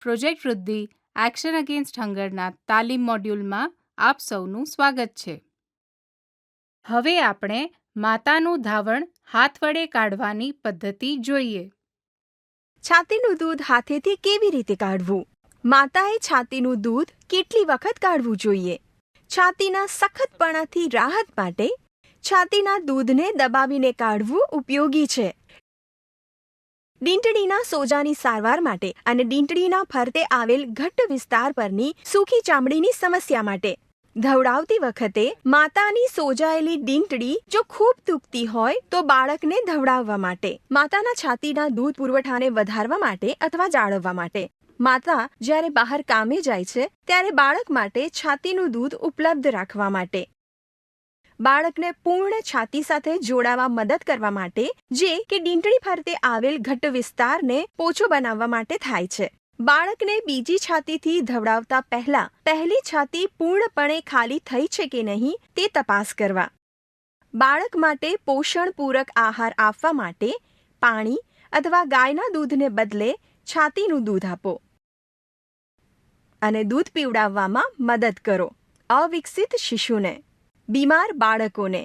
Project વૃદ્ધિ action against હંગરના તાલીમ મોડ્યુલમાં આપ સૌનું સ્વાગત છે. હવે આપણે માતાનું ધાવણ હાથ વડે કાઢવાની પદ્ધતિ જોઈએ. છાતીનું દૂધ હાથેથી કેવી રીતે કાઢવું? માતાએ છાતીનું દૂધ કેટલી વખત કાઢવું જોઈએ? છાતીના સખતપણાથી રાહત માટે છાતીના દૂધને દબાવીને કાઢવું ઉપયોગી છે. ડીંટડીના સોજાની સારવાર માટે અને ડીંટડીના ફરતે આવેલ ઘટ્ટ વિસ્તાર પરની સૂકી ચામડીની સમસ્યા માટે ધવડાવતી વખતે માતાની સોજાયેલી ડીંટડી જો ખૂબ દુખતી હોય તો બાળકને ધવડાવવા માટે, માતાના છાતીના દૂધ પુરવઠાને વધારવા માટે અથવા જાળવવા માટે. માતા જ્યારે બહાર કામે જાય છે ત્યારે બાળક માટે છાતીનું દૂધ ઉપલબ્ધ રાખવા માટે, બાળકને પૂર્ણ છાતી સાથે જોડાવા મદદ કરવા માટે, જે કે ડીંટડી ફરતે આવેલ ઘટ્ટ વિસ્તારને પોચો બનાવવા માટે થાય છે. બાળકને બીજી છાતીથી ધવડાવતા પહેલી છાતી પૂર્ણપણે ખાલી થઈ છે કે નહીં તે તપાસ કરવા. બાળક માટે પોષણ પૂરક આહાર આપવા માટે પાણી અથવા ગાયના દૂધને બદલે છાતીનું દૂધ આપો અને દૂધ પીવડાવવામાં મદદ કરો. અવિકસિત શિશુને, બીમાર બાળકોને,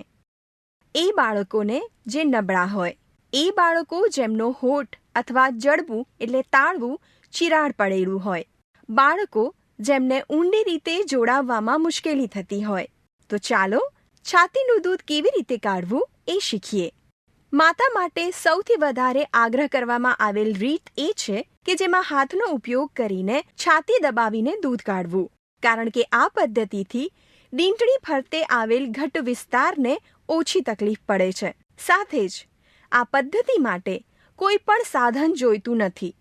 એ બાળકોને જે નબળા હોય, એ બાળકો જેમનો હોઠ અથવા જડબું એટલે તાળવું ચિરાડ પડેલું હોય, બાળકો જેમને ઊંડી રીતે જોડાવવામાં મુશ્કેલી થતી હોય. તો ચાલો છાતીનું દૂધ કેવી રીતે કાઢવું એ શીખીએ. માતા માટે સૌથી વધારે આગ્રહ કરવામાં આવેલ રીત એ છે કે જેમાં હાથનો ઉપયોગ કરીને છાતી દબાવીને દૂધ કાઢવું, કારણ કે આ પદ્ધતિથી ડીંટડી ફરતે આવેલ ઘટ્ટ વિસ્તારને ઓછી તકલીફ પડે છે. સાથે જ આ પદ્ધતિ માટે કોઈ પણ સાધન જોઈતું નથી,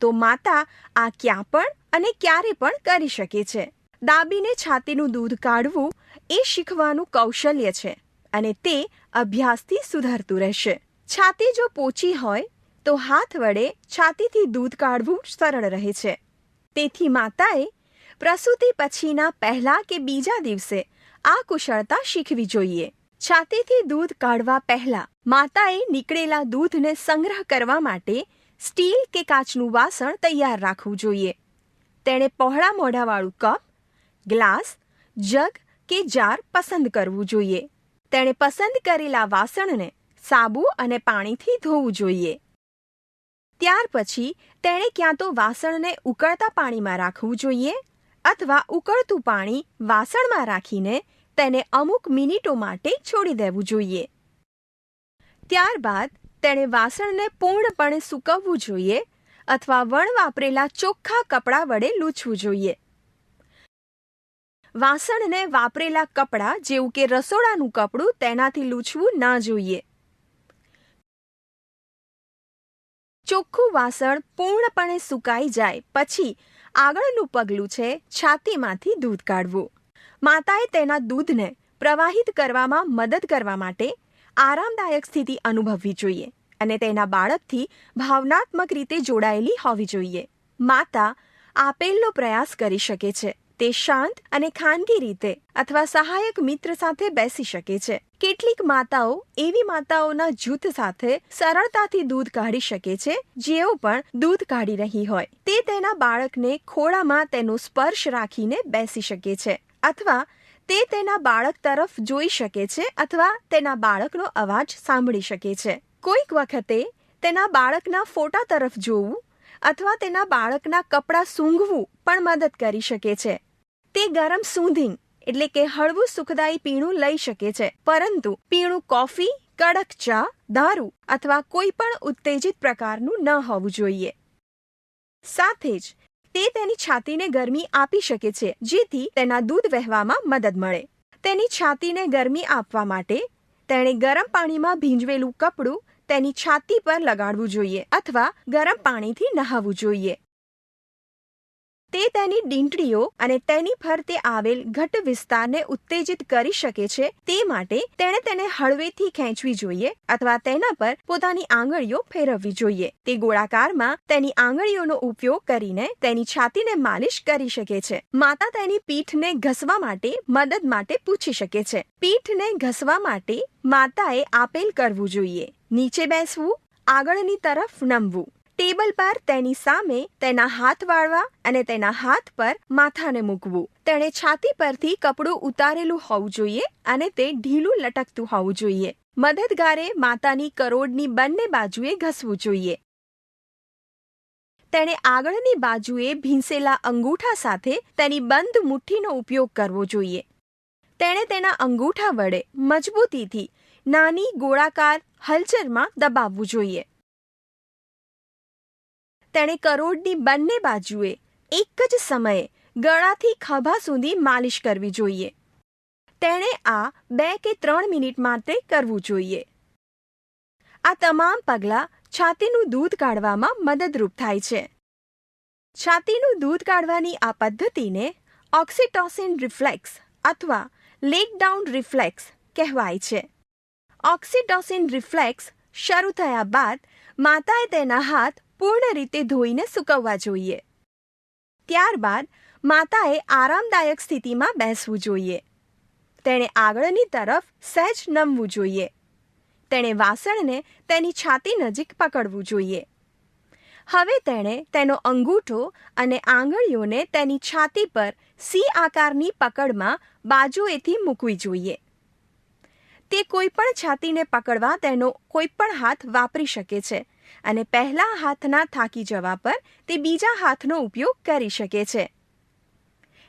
તો માતા આ ક્યાં પણ અને ક્યારે પણ કરી શકે છે. દાબીને છાતીનું દૂધ કાઢવું એ શીખવાનું કૌશલ્ય છે અને તે અભ્યાસથી સુધરતું રહેશે. છાતી જો પોચી હોય તો હાથ વડે છાતીથી દૂધ કાઢવું સરળ રહે છે. તેથી માતાએ પ્રસૂતિ પછીના પહેલા કે બીજા દિવસે આ કુશળતા શીખવી જોઈએ. છાતીથી દૂધ કાઢવા પહેલા માતાએ નીકળેલા દૂધને સંગ્રહ કરવા માટે સ્ટીલ કે કાચનું વાસણ તૈયાર રાખવું જોઈએ. તેણે પહોળા મોઢાવાળું કપ, ગ્લાસ, જગ કે જાર પસંદ કરવું જોઈએ. તેણે પસંદ કરેલા વાસણને સાબુ અને પાણીથી ધોવું જોઈએ. ત્યાર પછી તેણે ક્યાં તો વાસણને ઉકળતા પાણીમાં રાખવું જોઈએ અથવા ઉકળતું પાણી વાસણમાં રાખીને તેને અમુક મિનિટો માટે છોડી દેવું જોઈએ. ત્યારબાદ તેણે વાસણને પૂર્ણપણે સૂકવવું જોઈએ અથવા વણ વાપરેલા ચોખ્ખા કપડાં વડે લૂછવું જોઈએ. વાસણને વાપરેલા કપડાં જેવું કે રસોડાનું કપડું તેનાથી લૂછવું ના જોઈએ. ચોખ્ખું વાસણ પૂર્ણપણે સુકાઈ જાય પછી આગળનું પગલું છે છાતીમાંથી દૂધ કાઢવું. માતાએ તેના દૂધને પ્રવાહિત કરવામાં મદદ કરવા માટે આરામદાયક સ્થિતિ અનુભવવી જોઈએ અને તેના બાળકથી ભાવનાત્મક રીતે જોડાયેલી હોવી જોઈએ. માતા આપેલનો પ્રયાસ કરી શકે છે. તે શાંત અને ખાનગી રીતે અથવા સહાયક મિત્ર સાથે બેસી શકે છે. કેટલીક માતાઓ એવી માતાઓના જૂથ સાથે સરળતાથી દૂધ કાઢી શકે છે જેઓ પણ દૂધ કાઢી રહી હોય. તે તેના બાળકને ખોળામાં તેનો સ્પર્શ રાખીને બેસી શકે છે અથવા તે તેના બાળક તરફ જોઈ શકે છે અથવા તેના બાળકનો અવાજ સાંભળી શકે છે. કોઈક વખતે તેના બાળકના ફોટા તરફ જોવું અથવા તેના બાળકના કપડાં સૂંઘવું પણ મદદ કરી શકે છે. તે ગરમ સૂંધિંગ એટલે કે હળવું સુખદાયી પીણું લઈ શકે છે, પરંતુ પીણું કોફી, કડક ચા, દારૂ અથવા કોઈ પણ ઉત્તેજિત પ્રકારનું ન હોવું જોઈએ. સાથે જ તે તેની છાતીને ગરમી આપી શકે છે જેથી તેના દૂધ વહેવામાં મદદ મળે. તેની છાતીને ગરમી આપવા માટે તેણે ગરમ પાણીમાં ભીંજવેલું કપડું તેની છાતી પર લગાડવું જોઈએ અથવા ગરમ પાણીથી નહાવવું જોઈએ. તે તેની ડીંટડીઓ અને તેની ફરતે આવેલ ઘટ્ટ વિસ્તારને ઉત્તેજિત કરી શકે છે, તે માટે તેણે તેને હળવેથી ખેંચવી જોઈએ અથવા તેના પર પોતાની આંગળીઓ ફેરવવી જોઈએ. તે ગોળાકારમાં તેની આંગળીઓનો ઉપયોગ કરીને તેની છાતીને માલિશ કરી શકે છે. માતા તેની પીઠને ઘસવા માટે મદદ માટે પૂછી શકે છે. પીઠને ઘસવા માટે માતાએ આપેલ કરવું જોઈએ: નીચે બેસવું, આગળની તરફ નમવું, ટેબલ પર તેની સામે તેના હાથ વાળવા અને તેના હાથ પર માથાને મૂકવું. તેણે છાતી પરથી કપડું ઉતારેલું હોવું જોઈએ અને તે ઢીલું લટકતું હોવું જોઈએ. મદદગારે માતાની કરોડની બંને બાજુએ ઘસવું જોઈએ. તેણે આગળની બાજુએ ભીંસેલા અંગૂઠા સાથે તેની બંધ મુઠ્ઠીનો ઉપયોગ કરવો જોઈએ. તેણે તેના અંગૂઠા વડે મજબૂતીથી નાની ગોળાકાર હલચલમાં દબાવવું જોઈએ. તેણે કરોડની બંને બાજુએ એક જ સમયે ગળાથી ખભા સુધી માલિશ કરવી જોઈએ. તેણે આ 2 કે 3 મિનિટ માટે કરવું જોઈએ. આ તમામ પગલાં છાતીનું દૂધ કાઢવામાં મદદરૂપ થાય છે. છાતીનું દૂધ કાઢવાની આ પદ્ધતિને ઓક્સિટોસિન રિફ્લેક્સ અથવા લેગ ડાઉન રિફ્લેક્સ કહેવાય છે. ઓક્સિટોસિન રિફ્લેક્સ શરૂ થયા બાદ માતાએ તેના હાથ પૂર્ણ રીતે ધોઈને સૂકવવા જોઈએ. ત્યારબાદ માતાએ આરામદાયક સ્થિતિમાં બેસવું જોઈએ. તેણે આગળની તરફ સહેજ નમવું જોઈએ. તેણે વાસણને તેની છાતી નજીક પકડવું જોઈએ. હવે તેણે તેનો અંગૂઠો અને આંગળીઓને તેની છાતી પર સી આકારની પકડમાં બાજુએથી મૂકવી જોઈએ. તે કોઈપણ છાતીને પકડવા તેનો કોઈપણ હાથ વાપરી શકે છે અને પહેલા હાથના થાકી જવા પર તે બીજા હાથનો ઉપયોગ કરી શકે છે.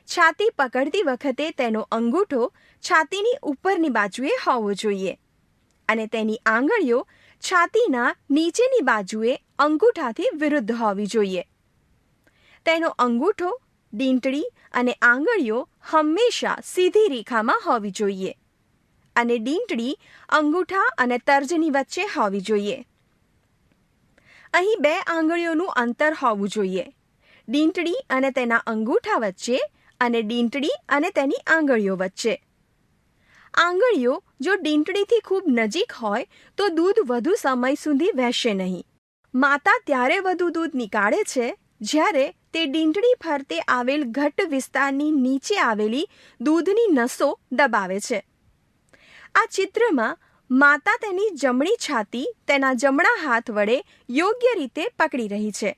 છાતી પકડતી વખતે તેનો અંગૂઠો છાતીની ઉપરની બાજુએ હોવો જોઈએ અને તેની આંગળીઓ છાતીના નીચેની બાજુએ અંગૂઠાથી વિરુદ્ધ હોવી જોઈએ. તેનો અંગૂઠો, ડીંટડી અને આંગળીઓ હંમેશા સીધી રેખામાં હોવી જોઈએ અને ડીંટડી અંગૂઠા અને તર્જની વચ્ચે હોવી જોઈએ. અહીં 2 આંગળીઓનું અંતર હોવું જોઈએ. ડીંટડી અને તેના અંગૂઠા વચ્ચે અને ડીંટડી અને તેની આંગળીઓ વચ્ચે. આંગળીઓ જો ડીંટડીથી ખૂબ નજીક હોય તો દૂધ વધુ સમય સુધી વહેશે નહીં. માતા ત્યારે વધુ દૂધ નીકાળે છે જ્યારે તે ડીંટડી ફરતે આવેલ ઘટ્ટ વિસ્તારની નીચે આવેલી દૂધની નસો દબાવે છે. આ ચિત્રમાં માતા તેની જમણી છાતી તેના જમણા હાથ વડે યોગ્ય રીતે પકડી રહી છે.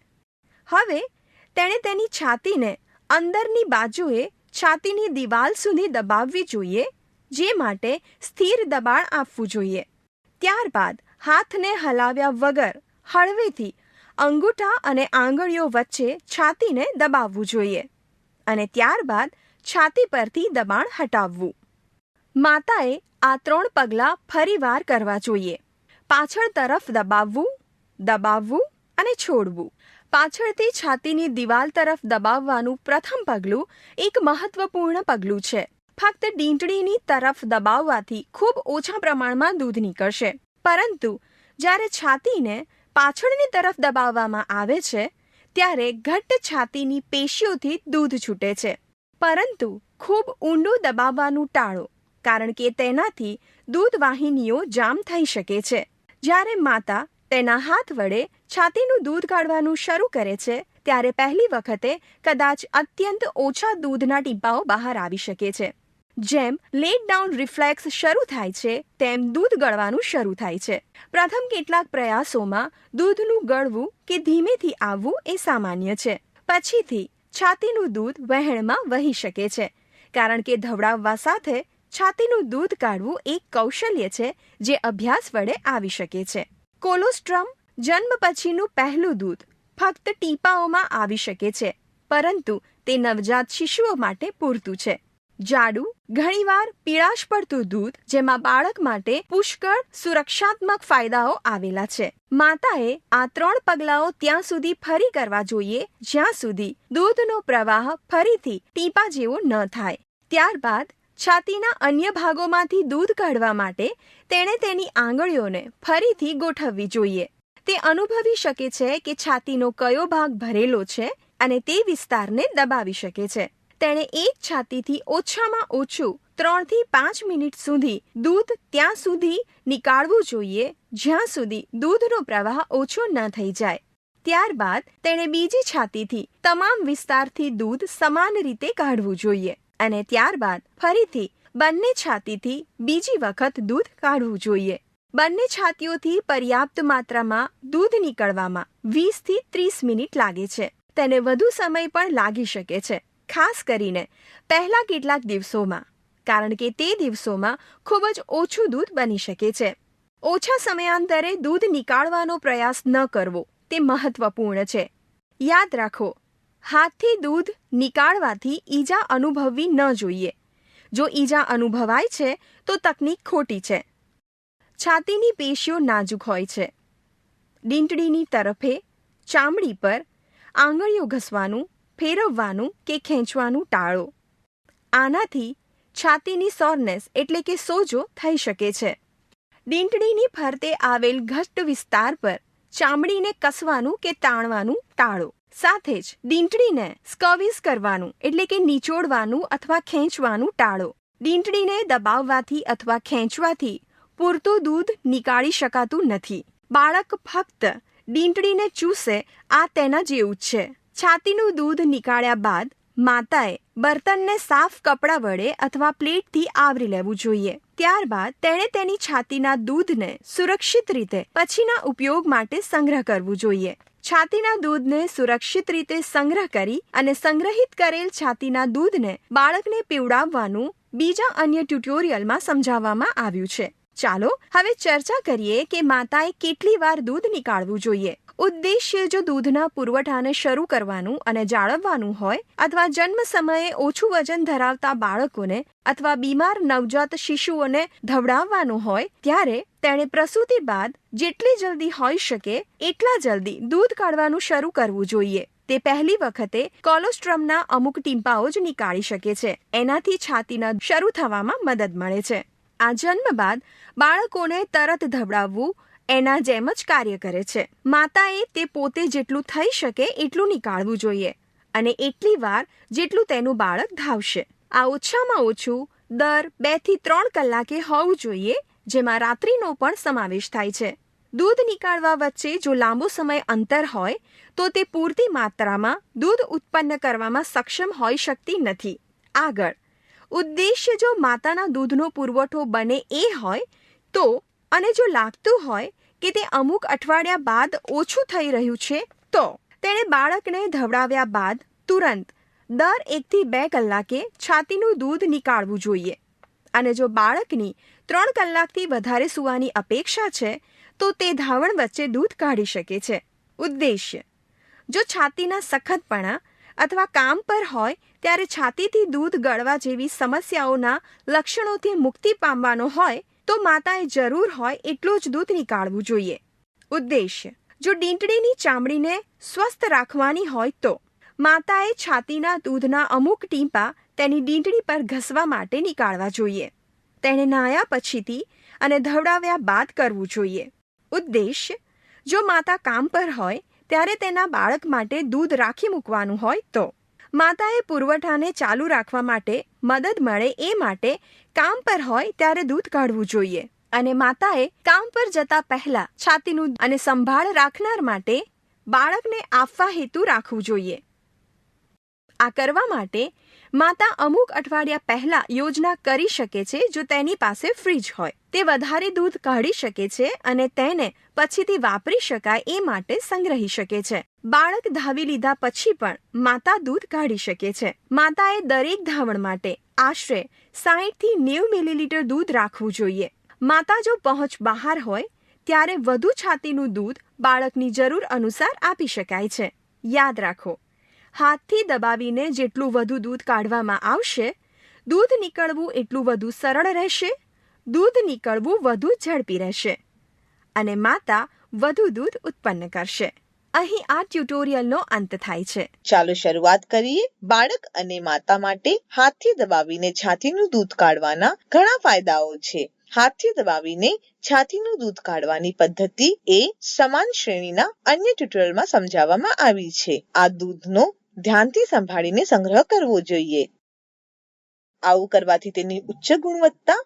હવે તેણે તેની છાતીને અંદરની બાજુએ છાતીની દિવાલ સુધી દબાવવી જોઈએ, જે માટે સ્થિર દબાણ આપવું જોઈએ. ત્યારબાદ હાથને હલાવ્યા વગર હળવેથી અંગૂઠા અને આંગળીઓ વચ્ચે છાતીને દબાવવું જોઈએ અને ત્યારબાદ છાતી પરથી દબાણ હટાવવું. માતાએ આ 3 પગલાં ફરીવાર કરવા જોઈએ. પાછળ તરફ દબાવવું, દબાવવું અને છોડવું. પાછળથી છાતીની દિવાલ તરફ દબાવવાનું પ્રથમ પગલું એક મહત્વપૂર્ણ પગલું છે. ફક્ત ડીંટડીની તરફ દબાવવાથી ખૂબ ઓછા પ્રમાણમાં દૂધ નીકળશે, પરંતુ જ્યારે છાતીને પાછળની તરફ દબાવવામાં આવે છે ત્યારે ઘટ્ટ છાતીની પેશીઓથી દૂધ છૂટે છે. પરંતુ ખૂબ ઊંડું દબાવવાનું ટાળો, કારણ કે તેનાથી દૂધ વાહિનીઓ જામ થઈ શકે છે. જ્યારે માતા તેના હાથ વડે છાતીનું દૂધ કાઢવાનું શરૂ કરે છે ત્યારે પહેલી વખતે કદાચ અત્યંત ઓછા દૂધના ટીપાઓ બહાર આવી શકે છે. જેમ લેગ ડાઉન રિફ્લેક્સ શરૂ થાય છે તેમ દૂધ ગળવાનું શરૂ થાય છે. પ્રથમ કેટલાક પ્રયાસોમાં દૂધનું ગળવું કે ધીમેથી આવવું એ સામાન્ય છે. પછીથી છાતીનું દૂધ વહેણમાં વહી શકે છે, કારણ કે ધવડાવવા સાથે છાતીનું દૂધ કાઢવું એક કૌશલ્ય છે જે અભ્યાસ વડે આવી શકે છે. કોલોસ્ટ્રમ જન્મ પછીનું પહેલું દૂધ ફક્ત ટીપાઓમાં આવી શકે છે, પરંતુ તે નવજાત શિશુઓ માટે પૂરતું છે. જાડું, ઘણીવાર પીળાશ પડતું દૂધ જેમાં બાળક માટે પુષ્કળ સુરક્ષાત્મક ફાયદાઓ આવેલા છે. માતાએ આ 3 પગલાઓ ત્યાં સુધી ફરી કરવા જોઈએ જ્યાં સુધી દૂધનો પ્રવાહ ફરીથી ટીપા જેવો ન થાય. ત્યારબાદ છાતીના અન્ય ભાગોમાંથી દૂધ કાઢવા માટે તેણે તેની આંગળીઓને ફરીથી ગોઠવવી જોઈએ. તે અનુભવી શકે છે કે છાતીનો કયો ભાગ ભરેલો છે અને તે વિસ્તારને દબાવી શકે છે. તેણે એક છાતીથી ઓછામાં ઓછું 3 થી 5 મિનિટ સુધી દૂધ ત્યાં સુધી નીકાળવું જોઈએ જ્યાં સુધી દૂધનો પ્રવાહ ઓછો ન થઈ જાય. ત્યારબાદ તેણે બીજી છાતીથી તમામ વિસ્તારથી દૂધ સમાન રીતે કાઢવું જોઈએ અને ત્યારબાદ ફરીથી બંને છાતીથી બીજી વખત દૂધ કાઢવું જોઈએ. બંને છાતીઓથી પર્યાપ્ત માત્રામાં દૂધ નીકળવામાં 20 થી 30 મિનિટ લાગે છે. તેને વધુ સમય પણ લાગી શકે છે, ખાસ કરીને પહેલા કેટલાક દિવસોમાં, કારણ કે તે દિવસોમાં ખૂબ જ ઓછું દૂધ બની શકે છે. ઓછા સમયાંતરે દૂધ નીકાળવાનો પ્રયાસ ન કરવો તે મહત્વપૂર્ણ છે. યાદ રાખો, હાથથી દૂધ નીકાળવાથી ઈજા અનુભવવી ન જોઈએ. જો ઈજા અનુભવાય છે તો તકનીક ખોટી છે. છાતીની પેશીઓ નાજુક હોય છે. ડીંટડીની તરફે, ચામડી પર આંગળીઓ ઘસવાનું, ફેરવવાનું કે ખેંચવાનું ટાળો. આનાથી છાતીની સોરનેસ એટલે કે સોજો થઈ શકે છે. ડીંટડીની ફરતે આવેલ ઘટ્ટ વિસ્તાર પર ચામડીને કસવાનું કે તાણવાનું ટાળો. સાથે જ ડીંટડીને સ્ક્વીઝ કરવાનું એટલે કે નીચોડવાનું અથવા ખેંચવાનું ટાળો. ડીંટડીને દબાવવાથી અથવા ખેંચવાથી પૂરતું દૂધ નીકાળી શકાતું નથી. બાળક ફક્ત ડીંટડીને ચૂસે આ તેના જેવું જ છે. છાતીનું દૂધ નીકાળ્યા બાદ માતાએ બર્તનને સાફ કપડાં વડે અથવા પ્લેટથી આવરી લેવું જોઈએ. ત્યારબાદ તેણે તેની છાતીના દૂધને સુરક્ષિત રીતે પછીના ઉપયોગ માટે સંગ્રહ કરવું જોઈએ. છાતીના દૂધને સુરક્ષિત રીતે સંગ્રહ કરી અને સંગ્રહિત કરેલ છાતીના દૂધને બાળકને પીવડાવવાનું બીજા અન્ય ટ્યુટોરિયલમાં સમજાવવામાં આવ્યું છે. ચાલો હવે ચર્ચા કરીએ કે માતાએ કેટલી વાર દૂધ નીકાળવું જોઈએ. ઉદ્દેશ્ય જો દૂધના પુરવઠાને શરૂ કરવાનું અને જાળવવાનું હોય અથવા જન્મ સમયે ઓછું વજન ધરાવતા બાળકોને અથવા બીમાર નવજાત શિશુઓને ધવડાવવાનું હોય, ત્યારે તેણે પ્રસૂતિ બાદ જેટલી જલ્દી હોઈ શકે એટલા જલ્દી દૂધ કાઢવાનું શરૂ કરવું જોઈએ. તે પહેલી વખતે કોલોસ્ટ્રમના અમુક ટીમ્પાઓ જ નીકાળી શકે છે. એનાથી છાતીના શરૂ થવામાં મદદ મળે છે. આ જન્મ બાદ બાળકોને તરત ધવડાવવું એના જેમ જ કાર્ય કરે છે. માતાએ તે પોતે જેટલું થઈ શકે એટલું નીકાળવું જોઈએ અને એટલી વાર જેટલું તેનું બાળક ધાવશે. આ ઓછામાં ઓછું દર 2 થી 3 કલાકે હોવું જોઈએ, જેમાં રાત્રિનો પણ સમાવેશ થાય છે. દૂધ નીકાળવા વચ્ચે જો લાંબો સમય અંતર હોય તો તે પૂરતી માત્રામાં દૂધ ઉત્પન્ન કરવામાં સક્ષમ હોઈ શકતી નથી. આગળ, ઉદ્દેશ્ય જો માતાના દૂધનો પુરવઠો બને એ હોય તો, અને જો લાગતું હોય કે તે અમુક અઠવાડિયા બાદ ઓછું થઈ રહ્યું છે, તો તેણે બાળકને ધવડાવ્યા બાદ તુરંત દર 1 થી 2 કલાકે છાતીનું દૂધ નીકાળવું જોઈએ. અને જો બાળકની 3 કલાકથી વધારે સૂવાની અપેક્ષા છે તો તે ધાવણ વચ્ચે દૂધ કાઢી શકે છે. ઉદ્દેશ્ય, જો છાતીના સખતપણા અથવા કામ પર હોય ત્યારે છાતીથી દૂધ ગળવા જેવી સમસ્યાઓના લક્ષણોથી મુક્તિ પામવાનો હોય તો માતાએ જરૂર હોય એટલું જ દૂધ નીકાળવું જોઈએ. ઉદ્દેશ્ય, જો ડીંટડીની ચામડીને સ્વસ્થ રાખવાની હોય તો માતાએ છાતીના દૂધના અમુક ટીપા તેની ડીંટડી પર ઘસવા માટે નીકાળવા જોઈએ. તેને નાહ્યા પછીથી અને ધવડાવ્યા બાદ કરવું જોઈએ. ઉદ્દેશ્ય, જો માતા કામ પર હોય ત્યારે તેના બાળક માટે દૂધ રાખી મૂકવાનું હોય તો માતાએ પુરવઠાને ચાલુ રાખવા માટે મદદ મળે એ માટે કામ પર હોય ત્યારે દૂધ કાઢવું જોઈએ. અને માતાએ કામ પર જતા પહેલા છાતીનું અને સંભાળ રાખનાર માટે બાળકને આપવા હેતુ રાખવું જોઈએ. આ કરવા માટે માતા અમુક અઠવાડિયા પહેલા યોજના કરી શકે છે. જો તેની પાસે ફ્રીજ હોય, તે વધારે દૂધ કાઢી શકે છે અને તેને પછીથી વાપરી શકાય એ માટે સંગ્રહી શકે છે. બાળક ધાવી લીધા પછી પણ માતા દૂધ કાઢી શકે છે. માતાએ દરેક ધાવણ માટે આશરે 60 થી 90 મિલીલીટર દૂધ રાખવું જોઈએ. માતા જો પહોંચ બહાર હોય ત્યારે વધુ છાતીનું દૂધ બાળકની જરૂર અનુસાર આપી શકાય છે. યાદ રાખો, હાથથી દબાવીને જેટલું વધુ દૂધ કાઢવામાં આવશે, દૂધ નીકળવું એટલું વધુ સરળ રહેશે, દૂધ નીકળવું વધુ ઝડપી રહેશે અને માતા વધુ દૂધ ઉત્પન્ન કરશે. અહીં આ ટ્યુટોરિયલનો અંત થાય છે. ચાલો શરૂઆત કરીએ. બાળક અને માતા માટે હાથથી દબાવીને છાતીનું દૂધ કાઢવાના ઘણા ફાયદાઓ છે. હાથથી દબાવીને છાતીનું દૂધ કાઢવાની પદ્ધતિ એ સમાન શ્રેણીના અન્ય ટ્યુટોરિયલમાં સમજાવવામાં આવી છે. આ દૂધનો ધ્યાનથી સંભાળીને સંગ્રહ કરવો જોઈએ. આવું કરવાથી તેની ઉચ્ચ ગુણવત્તા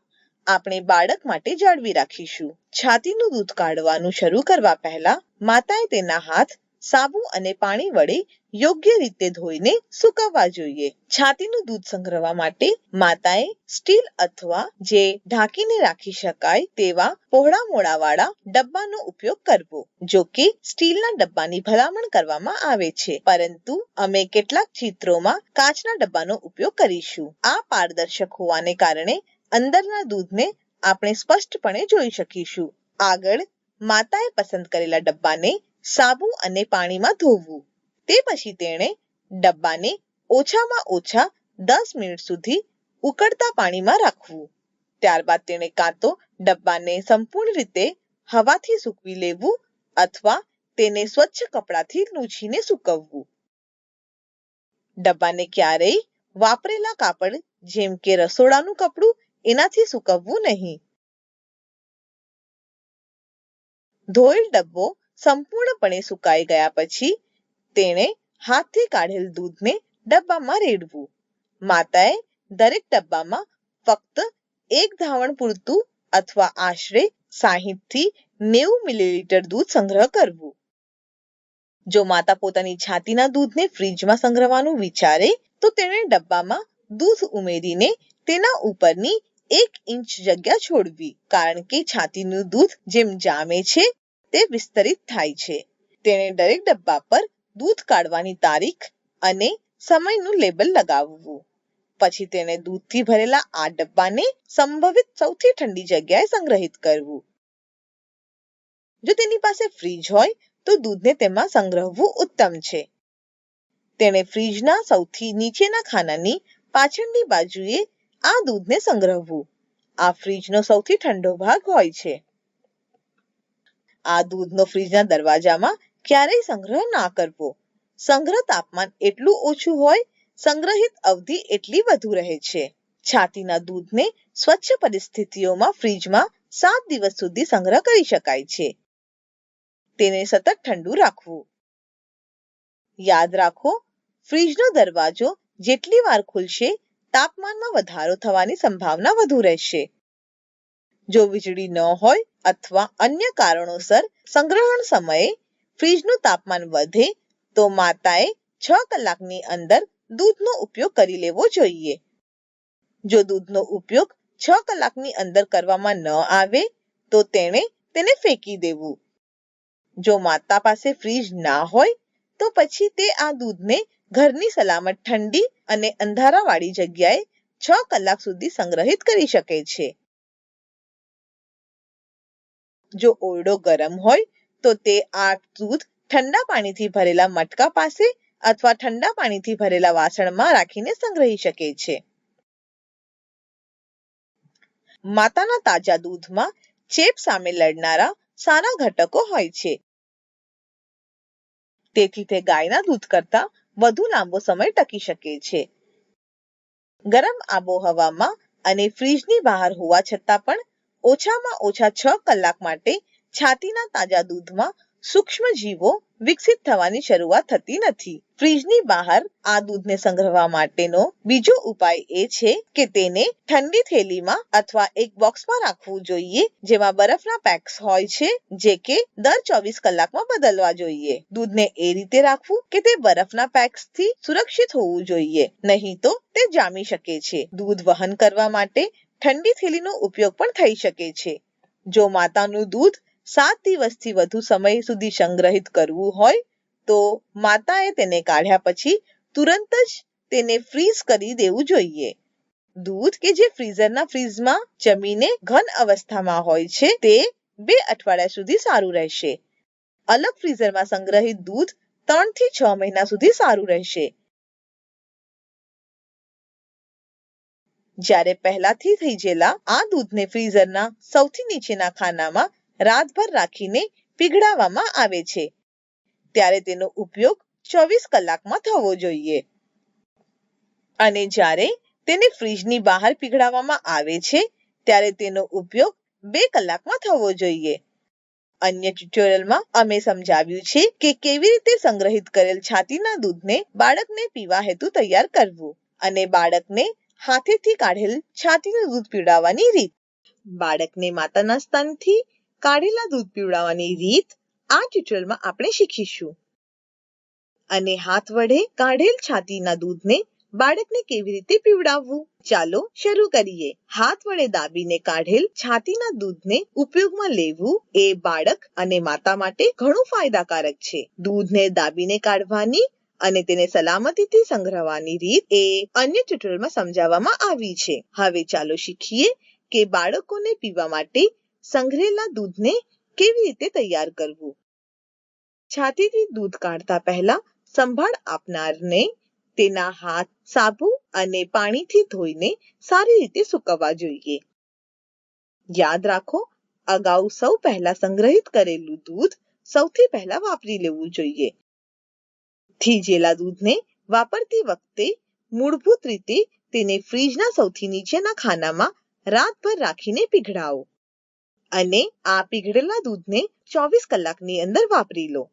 આપણે બાળક માટે જાળવી રાખીશું. છાતીનું દૂધ કાઢવાનું શરૂ કરવા પહેલા માતાએ તેના હાથ સાબુ અને પાણી વડે યોગ્ય રીતે ધોઈને સૂકવવા જોઈએ. છાતીનું દૂધ સંગ્રહવા માટે માતાએ સ્ટીલ અથવા જે ઢાંકીને રાખી શકાય તેવા પહોળા મોડાવાળા ડબ્બાનો ઉપયોગ કરવો. જો કે સ્ટીલના ડબ્બાની ભલામણ કરવામાં આવે છે, પરંતુ અમે કેટલાક ચિત્રોમાં કાચના ડબ્બાનો ઉપયોગ કરીશું. આ પારદર્શક હોવાને કારણે અંદરના દૂધને આપણે સ્પષ્ટપણે જોઈ શકીશું. આગળ માતાએ પસંદ કરેલા ડબ્બાને સાબુ અને પાણીમાં ધોવું. તે પછી તેણે ડબ્બાને ઓછામાં ઓછા 10 મિનિટ સુધી ઉકળતા પાણીમાં રાખવું. ત્યારબાદ તેણે કાં તો ડબ્બાને સંપૂર્ણ રીતે હવાથી સૂકવી લેવું અથવા તેને સ્વચ્છ કપડાથી લૂછીને સૂકવવું. ડબ્બાને ક્યારેય વાપરેલા કાપડ જેમ કે રસોડાનું કપડું એનાથી સૂકવવું નહીં. ધોયેલ ડબ્બો સંપૂર્ણપણે સુકાઈ ગયા પછી તેણે હાથથી કાઢેલ દૂધને ડબ્બામાં રેડવું. માતાએ દરેક ડબ્બામાં ફક્ત 1 ધાવણ પૂરતું અથવા આશરે 60 થી 90 મિલીલીટર દૂધ સંગ્રહ કરવું. જો માતા પોતાની છાતીના દૂધને ફ્રીજમાં સંગ્રહવાનું વિચારે તો તેણે ડબ્બામાં દૂધ ઉમેરીને તેના ઉપરની 1 ઇંચ જગ્યા છોડવી, કારણ કે છાતીનું દૂધ જેમ જામે છે તે વિસ્તરિત થાય છે. તેણે દરેક ડબ્બા પર દૂધ કાઢવાની તારીખ અને સમયનું લેબલ લગાવવું. પછી તેણે દૂધથી ભરેલા આ ડબ્બાને સંભવિત સૌથી ઠંડી જગ્યાએ સંગ્રહિત કરવું. જો તેની પાસે ફ્રીજ હોય તો દૂધને તેમાં સંગ્રહવું ઉત્તમ છે. તેણે ફ્રીજના સૌથી નીચેના ખાનાની પાછળની બાજુએ આ દૂધને સંગ્રહવું. આ ફ્રીજનો સૌથી ઠંડો ભાગ હોય છે. આ દૂધનો ફ્રીજના દરવાજામાં ક્યારેય સંગ્રહ ના કરવો. સંગ્રહ તાપમાન એટલું ઓછું હોય, સંગ્રહિત અવધિ એટલી વધુ રહે છે. છાતીના દૂધને સ્વચ્છ પરિસ્થિતિઓમાં ફ્રીજમાં 7 દિવસ સુધી સંગ્રહ કરી શકાય છે. તેને સતત ઠંડુ રાખવું. યાદ રાખો, ફ્રીજનો દરવાજો જેટલી વાર ખુલશે તાપમાનમાં વધારો થવાની સંભાવના વધુ રહેશે. જો વીજળી ન હોય અથવા અન્ય કારણોસર સંગ્રહણ સમયે ફ્રીજનું તાપમાન વધે તો માતાએ 6 કલાકની અંદર દૂધનો ઉપયોગ કરી લેવો જોઈએ. જો દૂધનો ઉપયોગ 6 કલાકની અંદર કરવામાં ન આવે તો તેણે તેને ફેંકી દેવું. જો માતા પાસે ફ્રીજ ના હોય તો પછી તે આ દૂધને ઘરની સલામત ઠંડી અને અંધારાવાળી જગ્યાએ 6 કલાક સુધી સંગ્રહિત કરી શકે છે. જો ઓરડો ગરમ હોય તો તે આ દૂધ ઠંડા પાણીથી ભરેલા મટકા પાસે અથવા ઠંડા પાણીથી ભરેલા વાસણમાં રાખીને સંગ્રહી શકે છે. માતાના તાજા દૂધમાં ચેપ સામે લડનારા સારા ઘટકો હોય છે. તેથી તે ગાયના દૂધ કરતાં વધુ લાંબો સમય ટકી શકે છે. ગરમ આબોહવામાં અને ફ્રીજની બહાર હોવા છતાં પણ ઓછામાં ઓછા 6 કલાક માટે છાતીના તાજા દૂધમાં સૂક્ષ્મ જીવો વિકસિત થવાની શરૂઆત થતી નથી. ફ્રીજની બહાર આ દૂધને સંગ્રહવા માટેનો બીજો ઉપાય એ છે કે તેને ઠંડી થેલીમાં અથવા એક બોક્સમાં રાખવું જોઈએ, જેમાં બરફના પેક્સ હોય છે, જે કે દર 24 કલાકમાં બદલવા જોઈએ. દૂધને એ રીતે રાખવું કે તે બરફના પેક્સથી સુરક્ષિત હોવું જોઈએ, નહીં તો તે જામી શકે છે. દૂધ વહન કરવા માટે ઠંડી થેલીનો ઉપયોગ પણ થઈ શકે છે. જો માતાનું દૂધ 7 દિવસથી વધુ સમય સુધી સંગ્રહિત કરવું હોય તો માતાએ તેને કાઢ્યા પછી તુરંત જ તેને ફ્રીઝ કરી દેવું જોઈએ. દૂધ કે જે ફ્રીઝરના ફ્રીઝમાં જમીને ઘન અવસ્થામાં હોય છે તે 2 અઠવાડિયા સુધી સારું રહેશે. અલગ ફ્રીઝરમાં સંગ્રહિત દૂધ 3 થી 6 મહિના સુધી સારું રહેશે. જ્યારે પહેલાથી થઈ ગયેલા આ દૂધને ફ્રીઝરના સૌથી નીચેના ખાનામાં રાતભર રાખીને પીગળાવવામાં આવે છે, ત્યારે તેનો ઉપયોગ 24 કલાકમાં થવો જોઈએ. અને જ્યારે તેને ફ્રીજની બહાર પીગળાવવામાં આવે છે ત્યારે તેનો ઉપયોગ 2 કલાકમાં થવો જોઈએ. અન્ય ટ્યુટોરિયલમાં અમે સમજાવ્યું છે કે કેવી રીતે સંગ્રહિત કરેલ છાતીના દૂધને બાળકને પીવા હેતુ તૈયાર કરવું અને બાળકને હાથેથી કાઢેલ છાતીનું દૂધ પીવડાવવાની રીત. બાળકને માતાના સ્તનથી કાઢેલા દૂધ પીવડાવવાની રીત આ ટ્યુટોરિયલમાં આપણે શીખીશું. અને હાથ વડે કાઢેલ છાતીના દૂધને બાળકને કેવી રીતે પીવડાવવું? ચાલો શરૂ કરીએ. હાથ વડે દાબીને કાઢેલ છાતીના દૂધને ઉપયોગમાં લેવું એ બાળક અને માતા માટે ઘણું ફાયદાકારક છે. દૂધને દાબીને કાઢવાની અને તેને સલામતીથી સંગ્રહવાની રીત એ અન્ય ટ્યુટોરિયલમાં સમજાવવામાં આવી છે. હવે ચાલો શીખીએ કે બાળકોને પીવા માટે સંગ્રહેલા દૂધને કેવી રીતે તૈયાર કરવું. છાતીથી દૂધ કાઢતા પહેલા સંભાળ આપનારને તેના હાથ સાબુ અને પાણીથી ધોઈને સારી રીતે સૂકવવા જોઈએ. યાદ રાખો, અગાઉ સૌ પહેલા સંગ્રહિત કરેલું દૂધ સૌથી પહેલા વાપરી લેવું જોઈએ. થીજેલા દૂધને વાપરતી વખતે મૂળભૂત રીતે તેને ફ્રીજના સૌથી નીચેના ખાનામાં રાતભર રાખીને પીગળાવો અને આ પીગળેલા દૂધને 24 કલાકની અંદર વાપરી લો.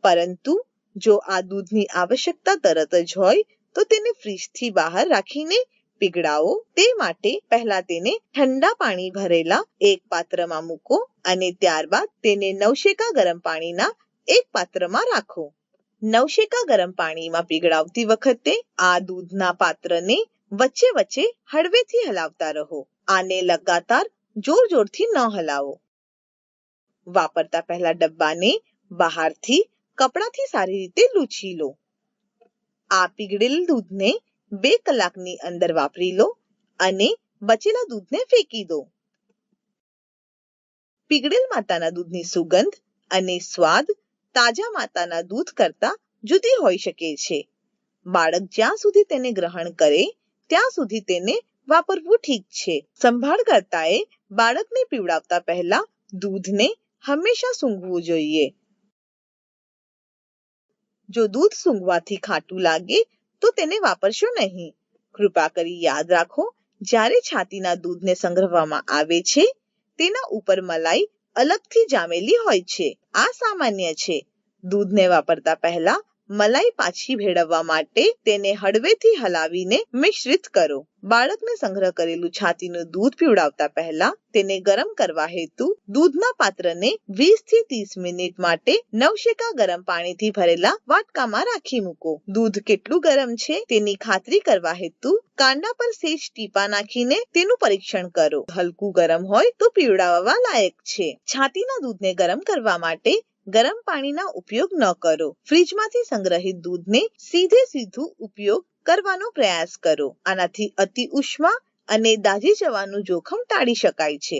પરંતુ જો આ દૂધની આવશ્યકતા તરત જ હોય તો તેને ફ્રીજથી બહાર રાખીને પીગળાવો. તે માટે પહેલા તેને ઠંડા પાણી ભરેલા એક પાત્રમાં મૂકો અને ત્યારબાદ તેને નવશેકા ગરમ પાણીના એક પાત્રમાં રાખો. નવશેકા ગરમ પાણીમાં પીગળાવતી વખતે આ દૂધના પાત્રને વચ્ચે વચ્ચે હળવેથી હલાવતા રહો. આને લગાતાર જોરથી ન હલાવો. વાપરતા પહેલા ડબ્બાને બહારથી કપડાથી સારી રીતે લૂછી લો. આ પીગળેલ દૂધને 2 કલાકની અંદર વાપરી લો અને બચેલા દૂધને ફેંકી દો. પીગળેલ માતાના દૂધની સુગંધ અને સ્વાદ તાજા માતાના દૂધ કરતાં જુદી હોઈ શકે છે. બાળક જ્યાં સુધી તેને ગ્રહણ કરે ત્યાં સુધી તેને વાપરવું ઠીક છે. સંભાળકર્તાએ બાળકને પીવડાવતા પહેલા દૂધને હંમેશા સૂંઘવું જોઈએ. જો દૂધ સૂંઘવાથી ખાટું લાગે તો તેને વાપરશો નહીં. કૃપા કરી યાદ રાખો, જ્યારે છાતીના દૂધને સંગ્રહવામાં આવે છે તેના ઉપર મલાઈ અલગથી જામેલી હોય છે. આ સામાન્ય છે. દૂધને વાપરતા પહેલા મલાઈ પાછી ભેળવવા માટે તેને હળવેથી હલાવીને મિશ્રિત કરો. બાળકને સંગ્રહ કરેલું છાતીનું દૂધ પીવડાવતા પહેલા તેને ગરમ કરવા હેતુ દૂધના પાત્રને 20 થી 30 મિનિટ માટે નવશેકા ગરમ પાણીથી ભરેલા વાટકામાં રાખી મૂકો. દૂધ કેટલું ગરમ છે તેની ખાતરી કરવા હેતુ કાંડા પર સેજ ટીપા નાખીને તેનું પરીક્ષણ કરો. હલકું ગરમ હોય તો પીવડાવવા લાયક છે. છાતીના દૂધને ગરમ કરવા માટે ગરમ પાણીના ઉપયોગ ન કરો. ફ્રીજમાંથી સંગ્રહિત દૂધને સીધું ઉપયોગ કરવાનો પ્રયાસ કરો. આનાથી અતિ ઉષ્મા અને દાઝી જવાનું જોખમ ટાળી શકાય છે.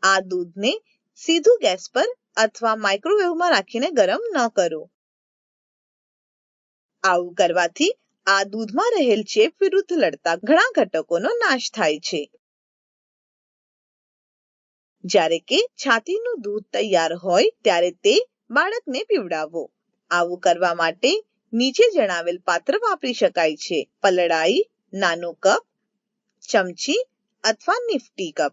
આ દૂધને સીધું ગેસ પર અથવા માઇક્રોવેવમાં રાખીને ગરમ ન કરો. આવું કરવાથી આ દૂધમાં રહેલ ચેપ વિરુદ્ધ લડતા ઘણા ઘટકોનો નાશ થાય છે. જ્યારે કે છાતીનું દૂધ તૈયાર હોય ત્યારે તે બાળકને પીવડાવો. આવું કરવા માટે નીચે જણાવેલ પાત્ર વાપરી શકાય છે: પલળાઈ, નાનો કપ, ચમચી અથવા નિફ્ટી કપ.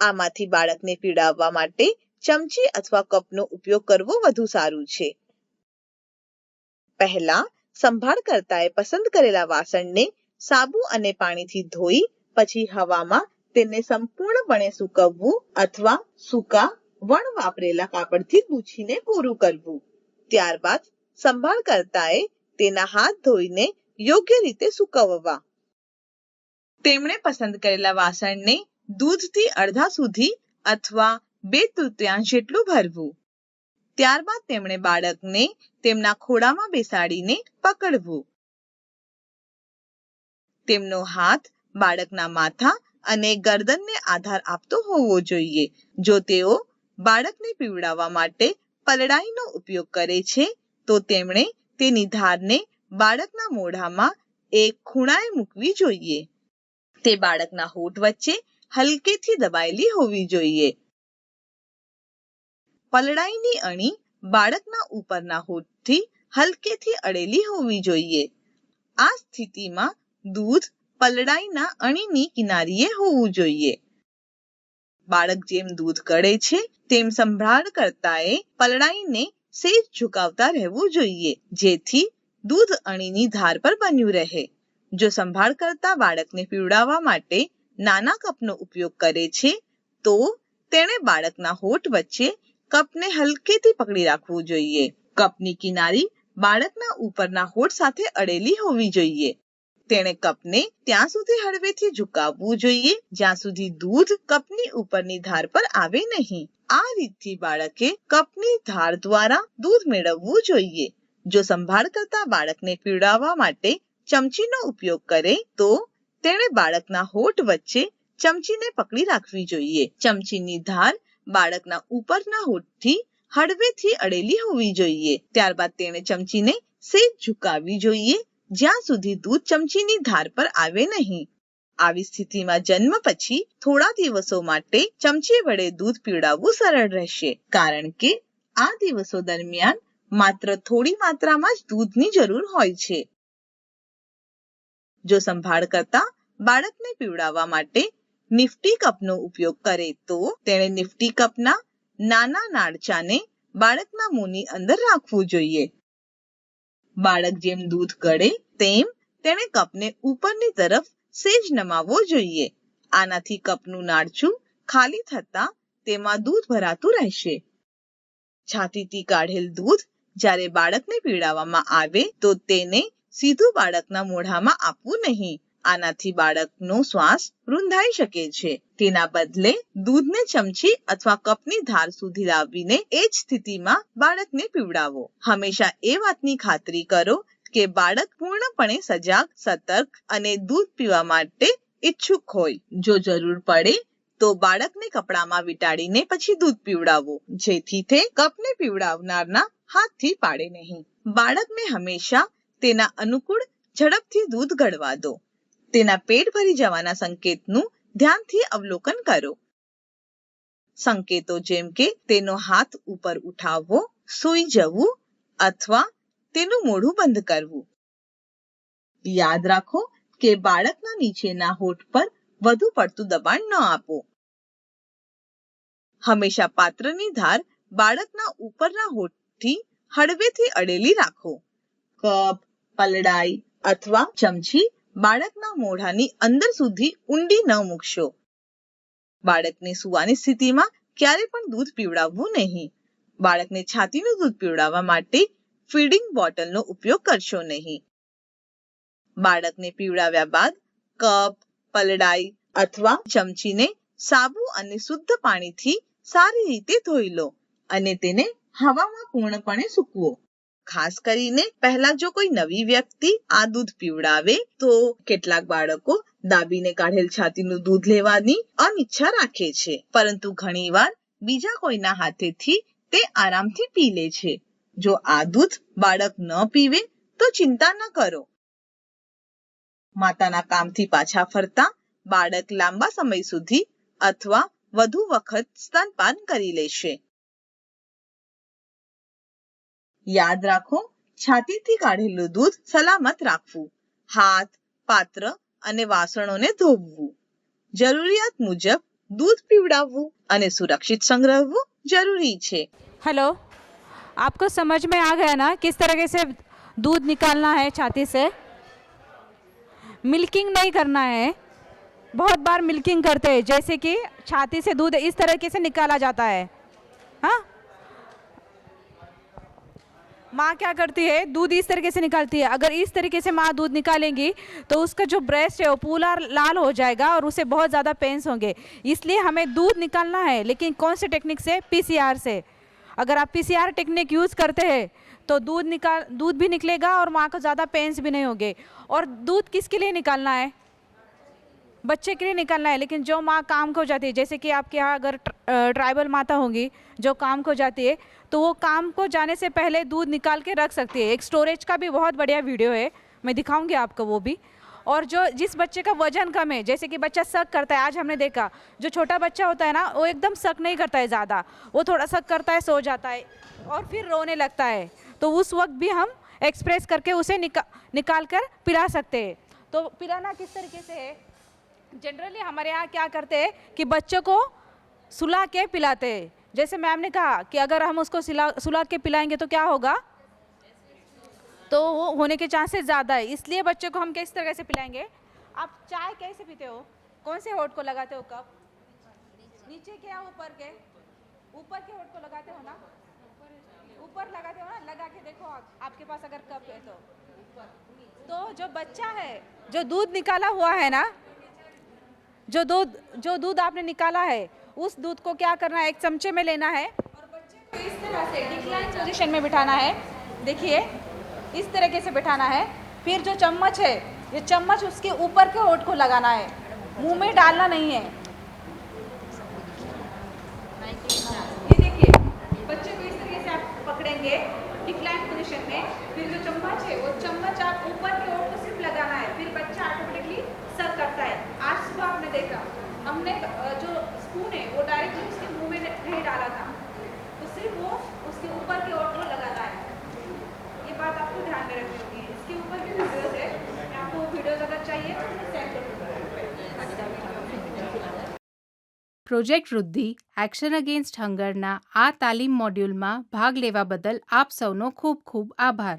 આમાંથી બાળકને પીવડાવવા માટે ચમચી અથવા કપનો ઉપયોગ કરવો વધુ સારું છે. પહેલા સંભાળકર્તાએ પસંદ કરેલા વાસણને સાબુ અને પાણીથી ધોઈ પછી હવામાં તેને સંપૂર્ણપણે સૂકવવું અથવા સૂકા વણ વાપરેલા કાપડથી લૂછીને પૂરું કરવું. ત્યારબાદ સંભાળકર્તાએ તેના હાથ ધોઈને યોગ્ય રીતે સૂકવવા. તેમણે પસંદ કરેલા વાસણને દૂધથી અડધા સુધી અથવા 2/3 જેટલું ભરવું. ત્યારબાદ તેમણે બાળકને તેમના ખોળામાં બેસાડીને પકડવું. તેમનો હાથ બાળકના માથા અને ગરદનને આધાર આપતો હોવો જોઈએ. જો તેઓ બાળકને પીવડાવવા માટે પલળાઈનો ઉપયોગ કરે છે તો તેમણે તેની ધારને બાળકના મોઢામાં એક ખૂણાએ મૂકવી જોઈએ. તે બાળકના હોઠ વચ્ચે હલકેથી દબાયેલી હોવી જોઈએ. પલળાઈની અણી બાળકના ઉપરના હોઠથી હલકેથી અડેલી હોવી જોઈએ. આ સ્થિતિમાં દૂધ પલળાઈના અણીની કિનારીએ હોવું જોઈએ. બાળક જેમ દૂધ ગળે છે તેમ સંભાળકર્તાએ પલળાઈને સેજ ઝુકાવતા રહેવું જોઈએ, જેથી દૂધ અણીની ધાર પર બન્યું રહે. જો સંભાળકર્તા બાળકને પીવડાવવા માટે નાના કપનો ઉપયોગ કરે છે તો તેણે બાળકના હોઠ વચ્ચે કપને હલકેથી પકડી રાખવું જોઈએ. કપની કિનારી બાળકના ઉપરના હોઠ સાથે અડેલી હોવી જોઈએ. તેણે કપને ત્યાં સુધી હળવેથી ઝુકાવવું જોઈએ જ્યાં સુધી દૂધ કપની ઉપરની ધાર પર આવે નહીં. આ રીતથી બાળકે કપની ધાર દ્વારા દૂધ મેળવવું જોઈએ. જો સંભાળકર્તા બાળકને પીવડાવવા માટે ચમચીનો ઉપયોગ કરે તો તેણે બાળકના હોઠ વચ્ચે ચમચીને પકડી રાખવી જોઈએ. ચમચીની ધાર બાળકના ઉપરના હોઠથી હળવેથી અડેલી હોવી જોઈએ. ત્યારબાદ તેણે ચમચીને સેજ ઝુકાવવી જોઈએ જ્યાં સુધી દૂધ ચમચીની ધાર પર આવે નહીં. આવી સ્થિતિમાં જન્મ પછી થોડા દિવસો માટે ચમચી વડે દૂધ પીવડાવવું સરળ રહેશે કારણ કે આ દિવસો દરમિયાન માત્ર થોડી માત્રામાં જ દૂધની જરૂર હોય છે. જો સંભાળકર્તા બાળકને પીવડાવવા માટે નિફ્ટી કપનો ઉપયોગ કરે તો તેણે નિફ્ટી કપના નાના નાળચાને બાળકના મોંની અંદર રાખવું જોઈએ. બાળક જેમ દૂધ ગળે તેમ તેણે કપને ઉપરની તરફ સેજ નમાવવો જોઈએ. આનાથી કપનું નાળચું ખાલી થતા તેમાં દૂધ ભરાતું રહેશે. છાતીથી કાઢેલ દૂધ જ્યારે બાળકને પીવડાવવામાં આવે તો તેને સીધું બાળકના મોઢામાં આપવું નહીં. આનાથી બાળકનો શ્વાસ રૂંધાઈ શકે છે. તેના બદલે દૂધને ચમચી અથવા કપની ધાર સુધી લાવીને એ જ સ્થિતિમાં બાળકને પીવડાવો. હંમેશા એ વાતની ખાતરી કરો કે બાળક પૂર્ણપણે સજાગ, સતર્ક અને દૂધ પીવા માટે ઈચ્છુક હોય. જો જરૂર પડે તો બાળકને કપડામાં વીંટાળીને પછી દૂધ પીવડાવો જેથી તે કપને પીવડાવનારના હાથથી પાડે નહીં. બાળકને હંમેશા તેના અનુકૂળ ઝડપથી દૂધ ગળવા દો. તેના પેટ ભરી જવાના સંકેતનું ધ્યાનથી અવલોકન કરો. સંકેતો જેમ કે તેનો હાથ ઉપર ઉઠાવવો, સૂઈ જવું અથવા તેનું મોઢું બંધ કરવું. યાદ રાખો કે બાળકના નીચેના હોઠ પર વધુ પડતું દબાણ ન આપો. હંમેશા પાત્રની ધાર બાળકના ઉપરના હોઠથી હળવેથી અડેલી રાખો. કપ, પલડાઈ અથવા ચમચી બાળકના મોઢાની અંદર સુધી ઊંડી ન મૂકશો. બાળકને સૂવાની સ્થિતિમાં ક્યારે પણ દૂધ પીવડાવવું નહીં. બાળકને છાતીનું દૂધ પીવડાવવા માટે ફીડિંગ બોટલનો ઉપયોગ કરશો નહીં. બાળકને પીવડાવ્યા બાદ કપ, પલડાઈ અથવા ચમચીને સાબુ અને શુદ્ધ પાણીથી સારી રીતે ધોઈ લો અને તેને હવામાં પૂર્ણપણે સૂકવો. ખાસ કરીને પહેલા જો કોઈ નવી વ્યક્તિ આ દૂધ પીવડાવે તો કેટલાક બાળકો દાબીને કાઢેલ છાતીનું દૂધ લેવાની અનિચ્છા રાખે છે, પરંતુ ઘણીવાર બીજા કોઈના હાથેથી તે આરામથી પી લે છે. જો આ દૂધ બાળક ન પીવે તો ચિંતા ન કરો. માતાના કામથી પાછા ફરતા બાળક લાંબા સમય સુધી અથવા વધુ વખત સ્તનપાન કરી લેશે. યાદ રાખો, છાતીથી કાઢેલું દૂધ સલામત રાખવું. હાથ, પાત્ર અને વાસણોને ધોવું. જરૂરિયાત મુજબ દૂધ પીવડાવવું અને સુરક્ષિત સંગ્રહવું જરૂરી છે. हेलो, आपको समझ में आ गया ना किस तरीके से दूध निकालना है छाती से. मिल्किंग नहीं करना है. बहुत बार मिल्किंग करते हैं जैसे कि छाती से दूध इस तरीके से निकाला जाता है. हाँ, माँ क्या करती है, दूध इस तरीके से निकालती है. अगर इस तरीके से माँ दूध निकालेंगी तो उसका जो ब्रेस्ट है वो पूरा लाल हो जाएगा और उसे बहुत ज़्यादा पेन्स होंगे. इसलिए हमें दूध निकालना है, लेकिन कौन से टेक्निक से? पीसीआर से. अगर आप पीसीआर टेक्निक यूज़ करते हैं तो दूध भी निकलेगा और माँ को ज़्यादा पेन्स भी नहीं होंगे. और दूध किसके लिए निकालना है? बच्चे के लिए निकालना है. लेकिन जो माँ काम को जाती है, जैसे कि आपके यहाँ अगर ट्राइबल माता होंगी जो काम को जाती है, तो वो काम को जाने से पहले दूध निकाल के रख सकती है. एक स्टोरेज का भी बहुत बढ़िया वीडियो है, मैं दिखाऊंगी आपको वो भी. और जो जिस बच्चे का वजन कम है, जैसे कि बच्चा शक करता है, आज हमने देखा जो छोटा बच्चा होता है ना वो एकदम शक नहीं करता है ज़्यादा, वो थोड़ा शक करता है, सो जाता है और फिर रोने लगता है. तो उस वक्त भी हम एक्सप्रेस करके उसे निकाल कर पिला सकते हैं. तो पिलाना किस तरीके से है? जनरली हमारे यहाँ क्या करते हैं कि बच्चों को सुला के पिलाते हैं. जैसे मैम ने कहा कि अगर हम उसको सुला के पिलाएंगे तो क्या होगा, तो वो होने के चांसेस ज़्यादा है. इसलिए बच्चे को हम किस तरह से पिलाएंगे? आप चाय कैसे पीते हो? कौन से होठ को लगाते हो? कप नीचे क्या ऊपर के होठ को लगाते हो ना, ऊपर लगाते हो ना, लगा के देखो आपके पास अगर कप है तो जो बच्चा है जो दूध निकाला हुआ है ना, जो दूध आपने निकाला है उस दूध को क्या करना है, एक चमचे में लेना है और बच्चे को इस तरह से डिक्लाइन पोजीशन में बिठाना है। देखिए इस तरीके से बिठाना है। फिर जो चम्मच है ये चम्मच उसके ऊपर के होठ को लगाना है, मुंह में डालना नहीं है। ये देखिए बच्चे को इस तरीके से आप पकड़ेंगे डिक्लाइन पोजीशन में। फिर जो चम्मच है वो चम्मच आप ऊपर के होठ को सिर्फ लगाना है, फिर बच्चा ऑटोमेटिकली सक करता है। आज सुबह आपने देखा हमने जो स्पून है वो डायरेक्टली उसके मुंह में नहीं डाला था, तो सिर्फ वो उसके ऊपर के होठ को लगाना है। ये बात आपको ध्यान में रखनी होगी। इसके ऊपर भी वीडियोस है, आपको वीडियोस अगर चाहिए तो मैं सेंड कर दूंगा। પ્રોજેક્ટ વૃદ્ધિ એક્શન અગેન્સ્ટ હંગરના આ તાલીમ મોડ્યુલમાં ભાગ લેવા બદલ આપ સૌનો ખૂબ ખૂબ આભાર.